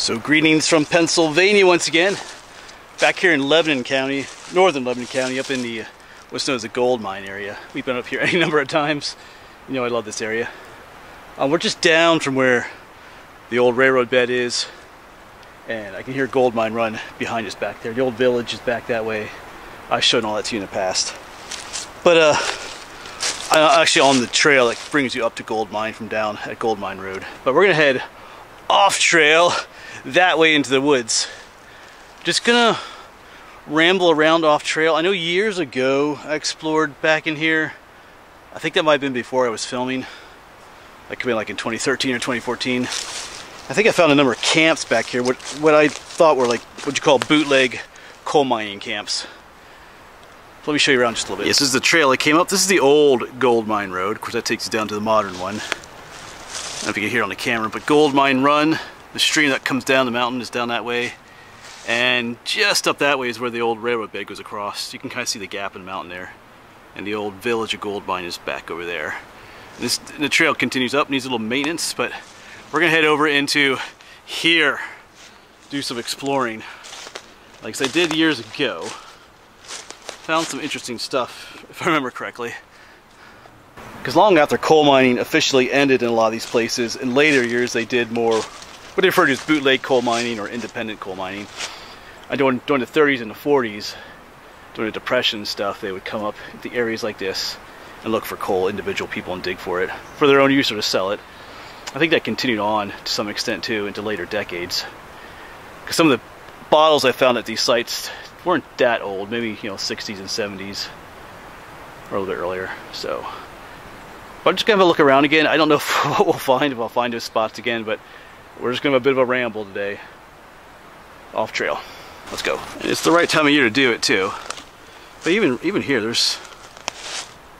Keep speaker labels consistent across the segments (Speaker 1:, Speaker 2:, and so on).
Speaker 1: So greetings from Pennsylvania once again. Back here in Lebanon County, northern Lebanon County, up in the what's known as the gold mine area. We've been up here any number of times. You know I love this area. We're just down from where the old railroad bed is, and I can hear gold mine run behind us back there. The old village is back that way. I've shown all that to you in the past. But I'm actually on the trail that brings you up to gold mine from down at Gold Mine Road. But we're gonna head off trail that way into the woods. Just gonna ramble around off trail. I know years ago I explored back in here. I think that might have been before I was filming. That could be like in 2013 or 2014. I think I found a number of camps back here, what I thought were like what you call bootleg coal mining camps. Let me show you around just a little bit. Yes, this is the trail I came up. This is the old Gold Mine Road. Of course, that takes you down to the modern one. I don't know if you can hear it on the camera, but Gold Mine Run, the stream that comes down the mountain is down that way. And just up that way is where the old railroad bed goes across. You can kind of see the gap in the mountain there. And the old village of Gold Mine is back over there. And the trail continues up, needs a little maintenance, but we're gonna head over into here, do some exploring. Like I did years ago. Found some interesting stuff, if I remember correctly. Because long after coal mining officially ended in a lot of these places, in later years they did more what they refer to as bootleg coal mining or independent coal mining. During the 30s and the 40s, during the Depression and stuff, they would come up into areas like this and look for coal, individual people, and dig for it, for their own use or to sell it. I think that continued on to some extent too into later decades. Because some of the bottles I found at these sites weren't that old, maybe 60s and 70s or a little bit earlier. So but I'm just gonna have a look around again. I don't know what we'll find, if I'll find those spots again, but we're just gonna have a bit of a ramble today off trail. Let's go. And it's the right time of year to do it too. But even here there's,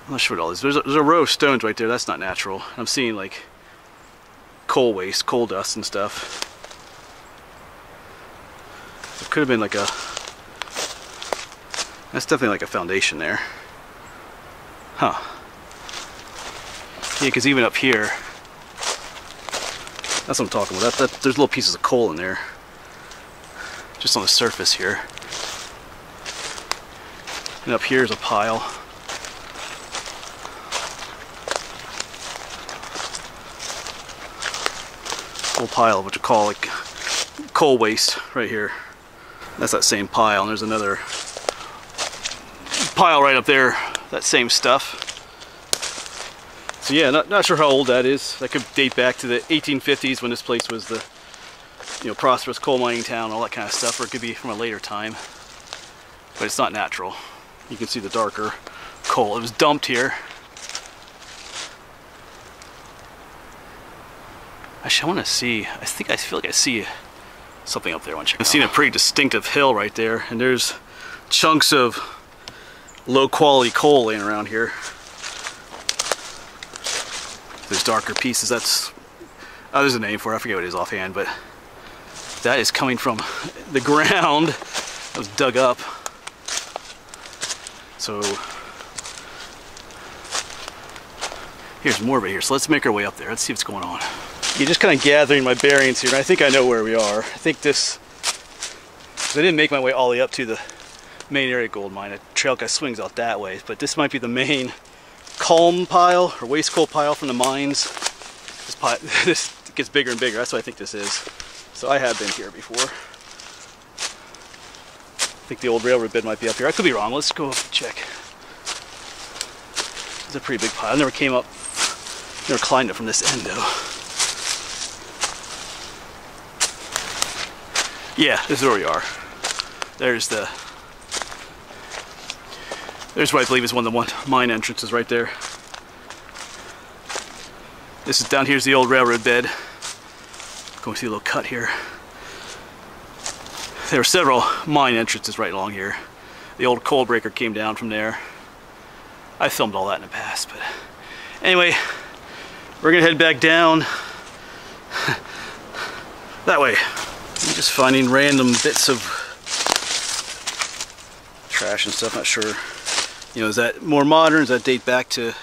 Speaker 1: I'm not sure what all this is. There's a row of stones right there. That's not natural. I'm seeing like coal waste, coal dust and stuff. It could have been like a, that's definitely like a foundation there. Huh. Yeah, because even up here, that's what I'm talking about. There's little pieces of coal in there. Just on the surface here. And up here is a pile. Whole pile of what you call like coal waste right here. That's that same pile, and there's another pile right up there, that same stuff. So yeah, not sure how old that is. That could date back to the 1850s when this place was the prosperous coal mining town, all that kind of stuff, or it could be from a later time. But it's not natural. You can see the darker coal. It was dumped here. Actually, I want to see, I feel like I see something up there. I'm seeing a pretty distinctive hill right there, and there's chunks of low quality coal laying around here. Those darker pieces, that's, there's a name for it, I forget what it is offhand, but that is coming from the ground that was dug up. So here's more of it here, so let's make our way up there. Let's see what's going on. You're just kind of gathering my bearings here, and I think I know where we are. I think this, I didn't make my way all the way up to the main area gold mine. A trail kind of swings out that way, but this might be the main culm pile or waste coal pile from the mines. This gets bigger and bigger. That's what I think this is. So I have been here before. I think the old railroad bed might be up here. I could be wrong. Let's go up and check. It's a pretty big pile. I never came up, never climbed it from this end though. Yeah, this is where we are. There's what I believe is one of the mine entrances right there. This is down here's the old railroad bed. Going through a little cut here. There were several mine entrances right along here. The old coal breaker came down from there. I filmed all that in the past, but anyway, we're gonna head back down that way. I'm just finding random bits of trash and stuff, not sure. Is that more modern? Does that date back to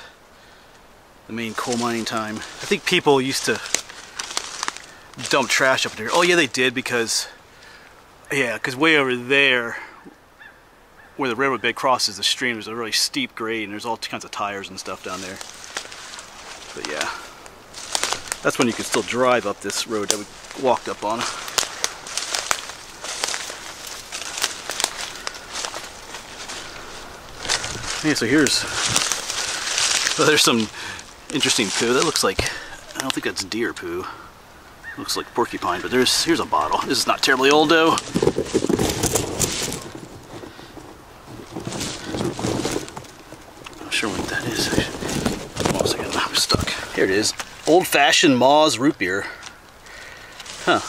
Speaker 1: the main coal mining time? I think people used to dump trash up in here. Oh yeah, they did, because way over there, where the railroad bed crosses the stream, there's a really steep grade, and there's all kinds of tires and stuff down there. But yeah, that's when you can still drive up this road that we walked up on. Yeah, so there's some interesting poo. That looks like, I don't think that's deer poo. Looks like porcupine, but here's a bottle. This is not terribly old though. Not sure what that is. Hold on a second, I'm stuck. Here it is. Old-fashioned Maw's root beer. Huh.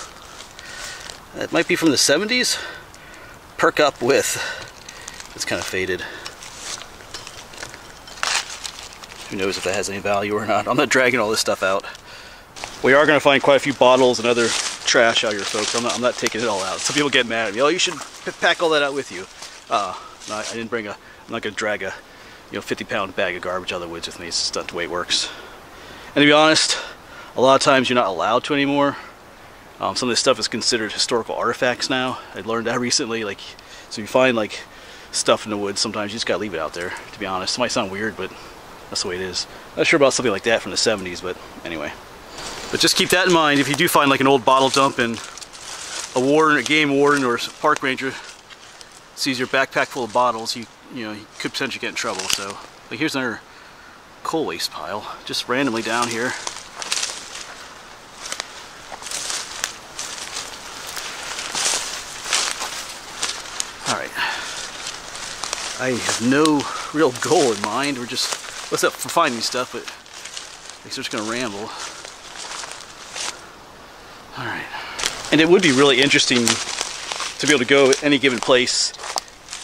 Speaker 1: That might be from the 70s. Perk up with. It's kind of faded. Who knows if that has any value or not. I'm not dragging all this stuff out. We are going to find quite a few bottles and other trash out here, folks. I'm not taking it all out. Some people get mad at me. Oh, you should pack all that out with you. No, I didn't bring I'm not going to drag a 50-pound bag of garbage out of the woods with me. It's just not the way it works. And to be honest, a lot of times you're not allowed to anymore. Some of this stuff is considered historical artifacts now. I learned that recently. Like, so you find like stuff in the woods, sometimes you just gotta leave it out there, to be honest. It might sound weird, but that's the way it is. Not sure about something like that from the 70s, but anyway. But just keep that in mind. If you do find like an old bottle dump and a warden, a game warden, or a park ranger sees your backpack full of bottles, you could potentially get in trouble. So, like, here's another coal waste pile, just randomly down here. Alright. I have no real goal in mind. We're just, what's up for finding stuff, but I guess we're just gonna ramble. Alright. And it would be really interesting to be able to go at any given place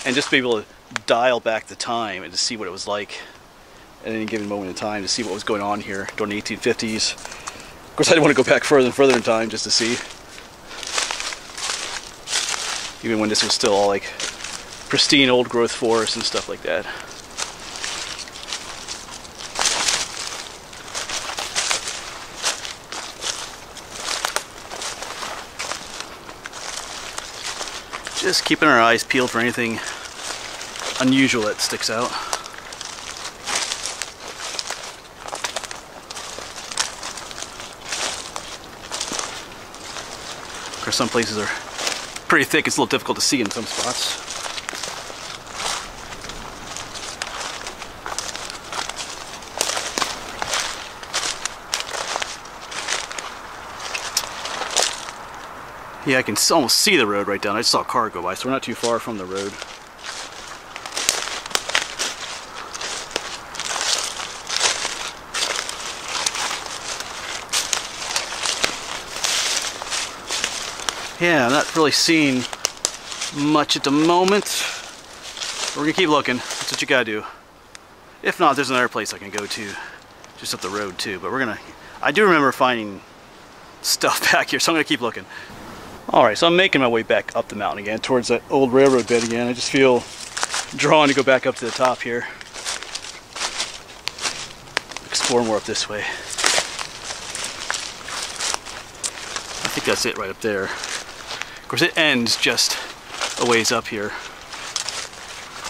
Speaker 1: and just be able to dial back the time and to see what it was like at any given moment in time, to see what was going on here during the 1850s. Of course, I didn't want to go back further and further in time just to see. Even when this was still all like pristine old growth forest and stuff like that. Just keeping our eyes peeled for anything unusual that sticks out. Of course, some places are pretty thick. It's a little difficult to see in some spots. Yeah, I can almost see the road right down. I just saw a car go by, so we're not too far from the road. Yeah, I'm not really seeing much at the moment. We're gonna keep looking. That's what you gotta do. If not, there's another place I can go to, just up the road too. But I do remember finding stuff back here, so I'm gonna keep looking. Alright, so I'm making my way back up the mountain again, towards that old railroad bed again. I just feel drawn to go back up to the top here. Explore more up this way. I think that's it right up there. Of course, it ends just a ways up here.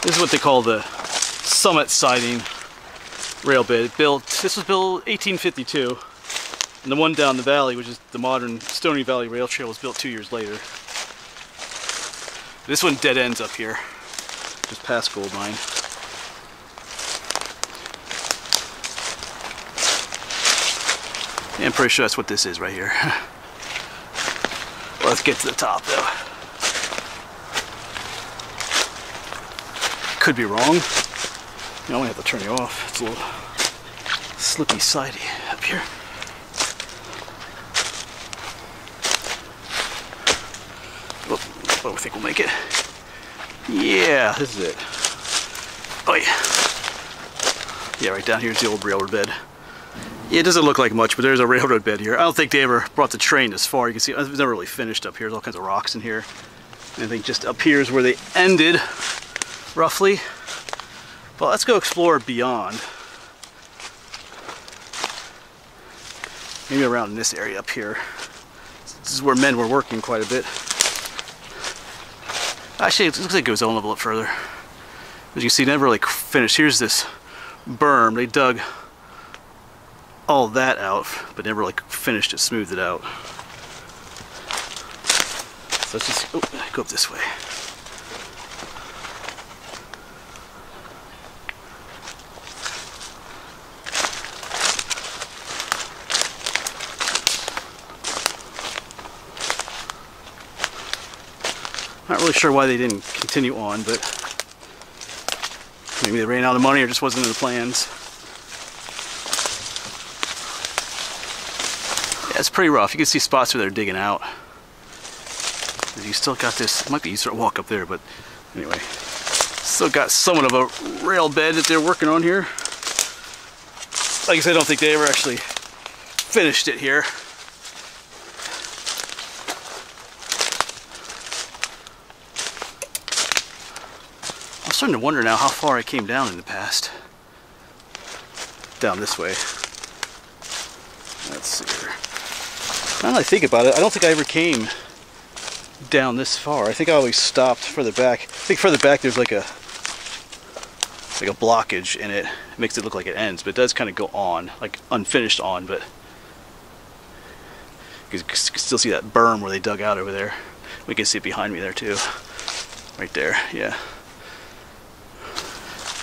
Speaker 1: This is what they call the summit siding rail bed. This was built 1852. And the one down the valley, which is the modern Stony Valley Rail Trail, was built 2 years later. This one dead ends up here, just past Gold Mine. Yeah, I'm pretty sure that's what this is right here. Well, let's get to the top though. Could be wrong. I'm gonna have to turn you off. It's a little slippy sidey up here. Oh, I think we'll make it. Yeah, this is it. Oh yeah. Yeah, right down here is the old railroad bed. Yeah, it doesn't look like much, but there's a railroad bed here. I don't think they ever brought the train this far. You can see it's never really finished up here. There's all kinds of rocks in here. And I think just up here is where they ended, roughly. But let's go explore beyond. Maybe around in this area up here. This is where men were working quite a bit. Actually, it looks like it goes on a little bit further. As you can see, never really finished. Here's this berm. They dug all that out, but never like finished it, smoothed it out. So let's just go up this way. Not really sure why they didn't continue on, but maybe they ran out of money or just wasn't in the plans. Yeah, it's pretty rough. You can see spots where they're digging out. You still got this, it might be easier to walk up there, but anyway. Still got somewhat of a rail bed that they're working on here. Like I said, I don't think they ever actually finished it here. I'm starting to wonder now how far I came down in the past. Down this way. Let's see here. Now that I think about it, I don't think I ever came down this far. I think I always stopped further back. I think further back there's like a blockage in it. It makes it look like it ends, but it does kind of go on, like unfinished on, but you can still see that berm where they dug out over there. We can see it behind me there too. Right there, yeah.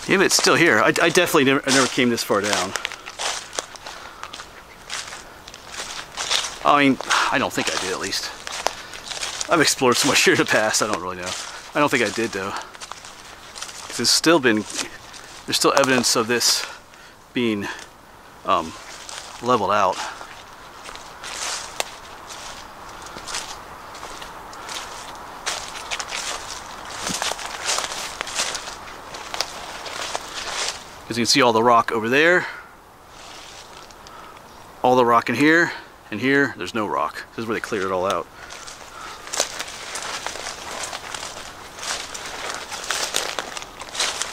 Speaker 1: Yeah, but it's still here. I definitely never came this far down. I mean, I don't think I did, at least. I've explored so much here in the past, I don't really know. I don't think I did, though. Because there's still evidence of this being leveled out. Because you can see all the rock over there, all the rock in here, and here, there's no rock. This is where they cleared it all out.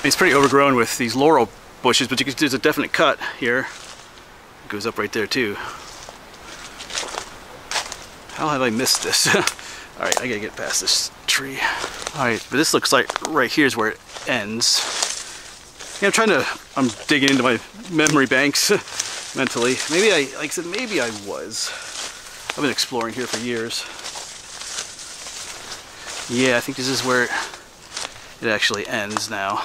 Speaker 1: It's pretty overgrown with these laurel bushes, but there's a definite cut here. It goes up right there too. How have I missed this? Alright, I gotta get past this tree. Alright, but this looks like right here is where it ends. Yeah, I'm digging into my memory banks mentally. Maybe like I said, maybe I was. I've been exploring here for years. Yeah, I think this is where it actually ends now.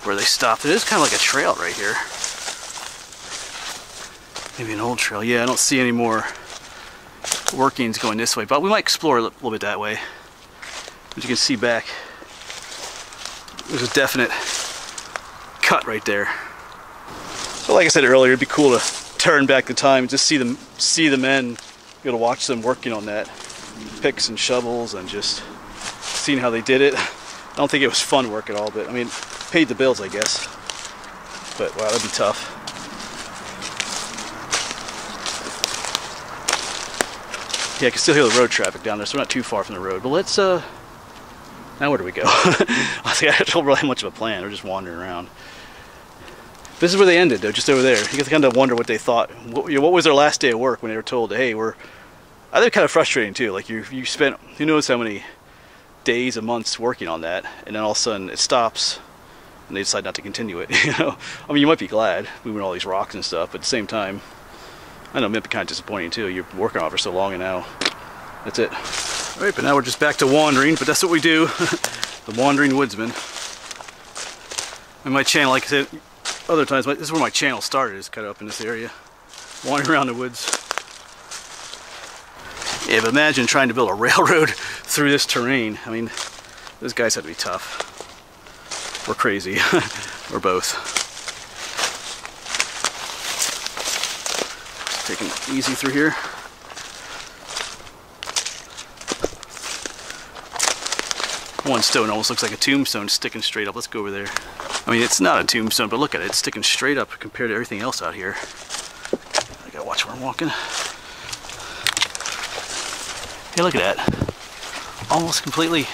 Speaker 1: Where they stopped. It is kind of like a trail right here. Maybe an old trail. Yeah, I don't see any more workings going this way, but we might explore a little bit that way. As you can see back, there's a definite cut right there. So like I said earlier, it'd be cool to turn back the time and just see the men, be able to watch them working on that, picks and shovels, and just seeing how they did it. I don't think it was fun work at all, but I mean, paid the bills, I guess. But wow, that'd be tough. Yeah, I can still hear the road traffic down there, so we're not too far from the road. But let's now where do we go? I think I don't really have much of a plan. We're just wandering around. This is where they ended, though, just over there. You can kind of wonder what they thought. What was their last day of work when they were told, hey, I think kind of frustrating too. Like you spent who knows how many days and months working on that, and then all of a sudden it stops, and they decide not to continue it. You know, I mean, you might be glad moving all these rocks and stuff, but at the same time, I know it might be kind of disappointing too. You're working on it for so long, and now that's it. All right, but now we're just back to wandering, but that's what we do. The wandering woodsman. And my channel, like I said other times, this is where my channel started, is kind of up in this area, wandering around the woods. Yeah, but imagine trying to build a railroad through this terrain. I mean, those guys have to be tough. Or crazy, or both. Just taking it easy through here. One stone almost looks like a tombstone sticking straight up. Let's go over there. I mean, it's not a tombstone, but look at it. It's sticking straight up compared to everything else out here. I gotta watch where I'm walking. Hey, look at that. Almost completely,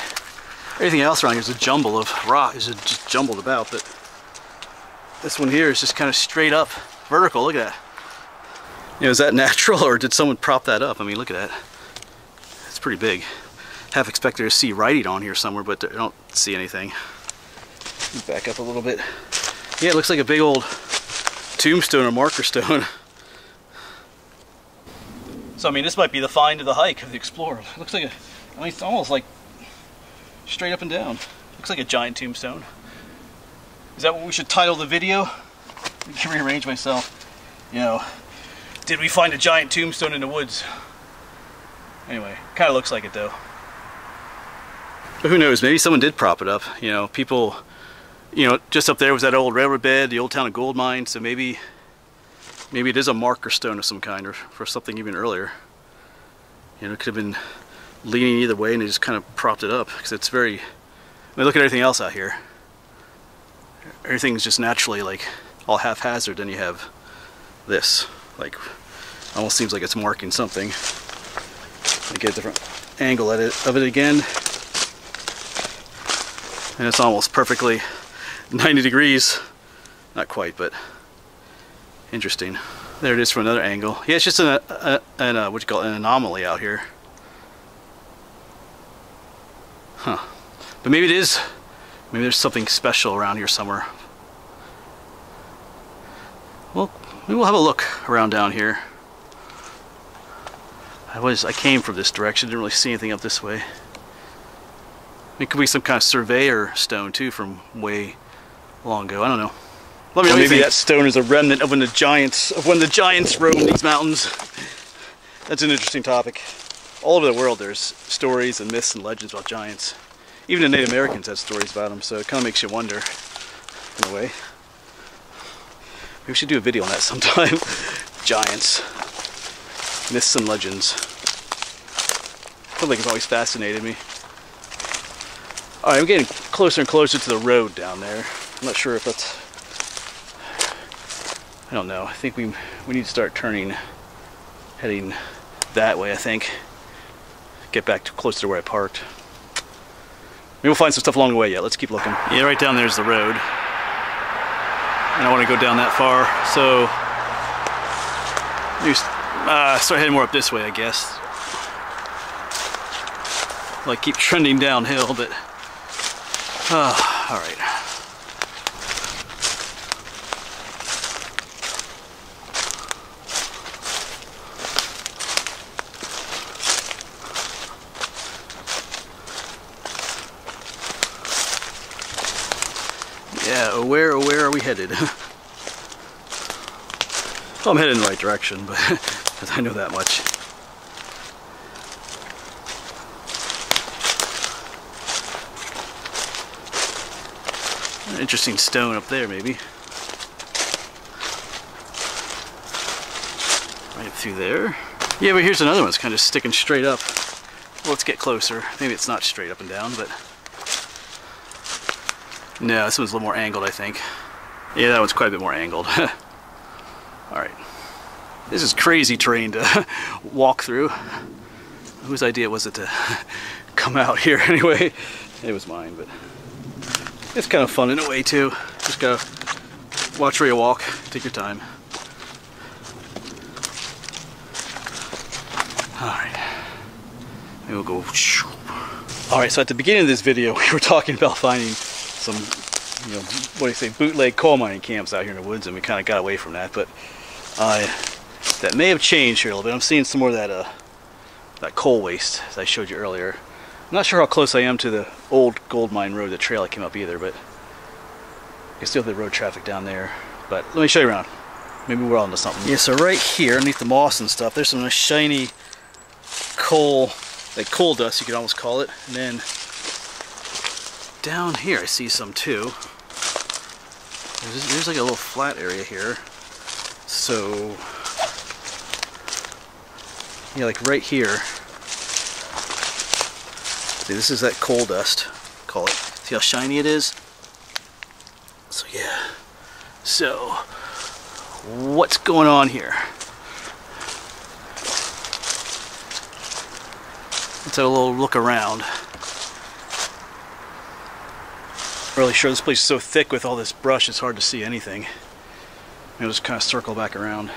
Speaker 1: everything else around here is a jumble of rock. It's just jumbled about, but this one here is just kind of straight up vertical. Look at that. You know, is that natural or did someone prop that up? I mean, look at that. It's pretty big. Half expected to see writing on here somewhere, but I don't see anything. Back up a little bit. Yeah, it looks like a big old tombstone or marker stone. So, I mean, this might be the find of the hike of the explorer. It looks like I mean, it's almost like straight up and down. Looks like a giant tombstone. Is that what we should title the video? I can rearrange myself. You know, did we find a giant tombstone in the woods? Anyway, kind of looks like it though. But who knows, maybe someone did prop it up. You know, people, you know, just up there was that old railroad bed, the old town of gold mine, so maybe it is a marker stone of some kind, or for something even earlier. You know, it could have been leaning either way and they just kind of propped it up, because it's very, I mean, look at everything else out here. Everything's just naturally like all haphazard, then you have this, like, almost seems like it's marking something. Let me get a different angle of it again. And it's almost perfectly 90 degrees. Not quite, but interesting. There it is from another angle. Yeah, it's just what you call it, an anomaly out here. Huh. But maybe it is. Maybe there's something special around here somewhere. Well, maybe we'll have a look around down here. I came from this direction, didn't really see anything up this way. It could be some kind of surveyor stone too from way long ago. I don't know. Let me know. Maybe that stone is a remnant of when the giants roamed these mountains. That's an interesting topic. All over the world there's stories and myths and legends about giants. Even the Native Americans had stories about them, so it kind of makes you wonder in a way. Maybe we should do a video on that sometime. Giants. Myths and legends. Something that's always fascinated me. Alright, I'm getting closer and closer to the road down there. I'm not sure if that's... I don't know. I think we need to start turning, heading that way, I think. Get back closer to where I parked. Maybe we'll find some stuff along the way. Yeah, let's keep looking. Yeah, right down there's the road. And I want to go down that far, so... maybe start heading more up this way, I guess. Like, keep trending downhill, but... alright. Yeah, where are we headed? Well, I'm headed in the right direction, but I know that much. An interesting stone up there, maybe. Right through there. Yeah, but here's another one. It's kind of sticking straight up. Well, let's get closer. Maybe it's not straight up and down, but... no, this one's a little more angled, I think. Yeah, that one's quite a bit more angled. Alright. This is crazy terrain to walk through. Whose idea was it to come out here anyway? It was mine, but it's kind of fun in a way too. Just gotta watch where you walk, take your time. Alright. Maybe we'll go. Alright, so at the beginning of this video, we were talking about finding some, you know, what do you say, bootleg coal mining camps out here in the woods, and we kind of got away from that, but that may have changed here a little bit. I'm seeing some more of that coal waste, as I showed you earlier. I'm not sure how close I am to the old gold mine road, the trail I came up either, but you can still have the road traffic down there. But let me show you around. Maybe we're onto something. Yeah, so right here, underneath the moss and stuff, there's some nice shiny coal, like coal dust, you could almost call it. And then down here I see some too. There's like a little flat area here. So, yeah, like right here. See, this is that coal dust, call it. See how shiny it is? So yeah. So, what's going on here? Let's have a little look around. Really sure this place is so thick with all this brush it's hard to see anything. Maybe just kind of circle back around.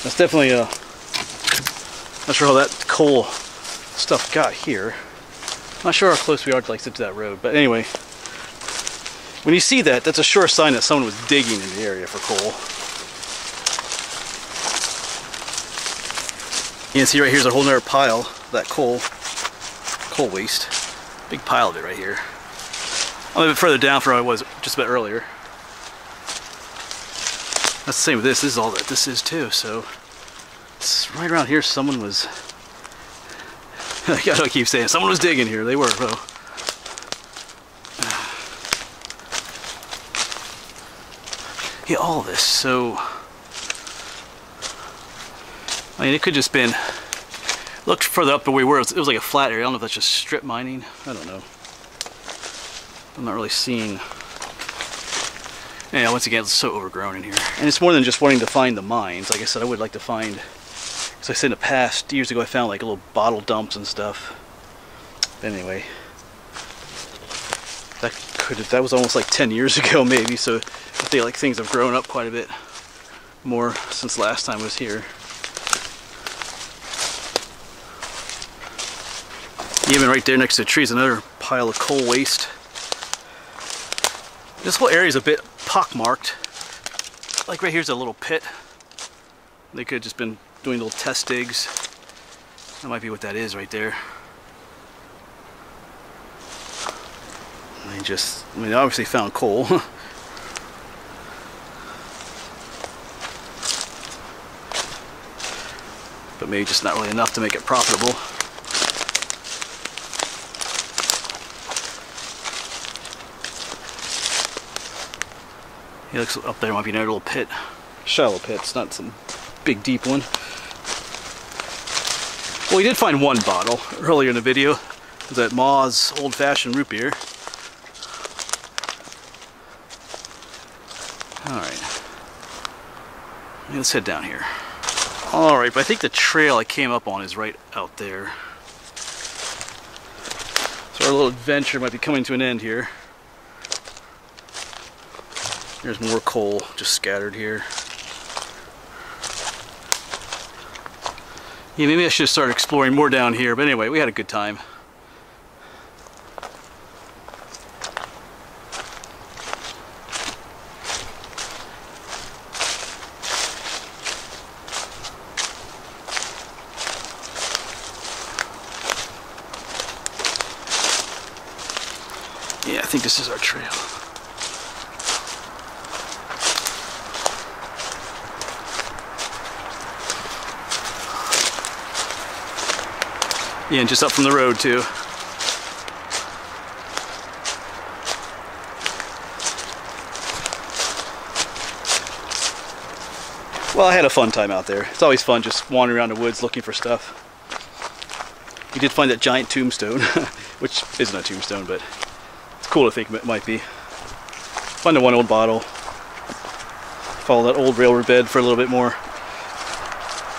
Speaker 1: That's definitely not sure how that coal stuff got here. Not sure how close we are to that road, but anyway, when you see that, that's a sure sign that someone was digging in the area for coal. You can see right here's a whole nother pile of that coal waste. Big pile of it right here. I'm a bit further down from where I was just a bit earlier. That's the same with this. This is all that this is too. So it's right around here. Someone was. I gotta keep saying someone was digging here. They were, though. Yeah, all this. So I mean, it could just been. Looked further up to where we were. It was like a flat area. I don't know if that's just strip mining. I don't know. I'm not really seeing. Yeah, once again, it's so overgrown in here. And it's more than just wanting to find the mines. Like I said, I would like to find, as I said in the past, years ago I found like little bottle dumps and stuff. But anyway, that was almost like 10 years ago maybe, so I feel like things have grown up quite a bit more since last time I was here. Even right there next to the trees, another pile of coal waste. This whole area is a bit pockmarked. Like right here's a little pit. They could have just been doing little test digs. That might be what that is right there. They obviously found coal. But maybe just not really enough to make it profitable. He looks up there, might be another little pit. Shallow pit, it's not some big deep one. Well, we did find one bottle earlier in the video. It was at Ma's Old Fashioned Root Beer. Alright. Let's head down here. Alright, but I think the trail I came up on is right out there. So our little adventure might be coming to an end here. There's more coal just scattered here. Yeah, maybe I should have started exploring more down here, but anyway, we had a good time. Yeah, I think this is our trail. Yeah, and just up from the road too. Well, I had a fun time out there. It's always fun just wandering around the woods looking for stuff. We did find that giant tombstone, which isn't a tombstone, but it's cool to think it might be. Find the one old bottle. Follow that old railroad bed for a little bit more.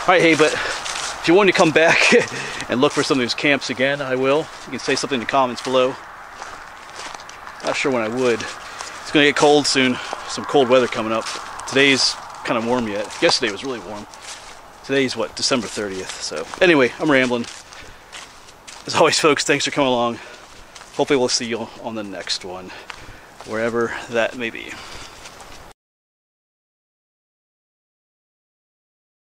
Speaker 1: Alright, hey, but if you want to come back and look for some of these camps again, I will. You can say something in the comments below. Not sure when I would. It's going to get cold soon. Some cold weather coming up. Today's kind of warm yet. Yesterday was really warm. Today's what, December 30th. So anyway, I'm rambling. As always, folks, thanks for coming along. Hopefully we'll see you on the next one, wherever that may be.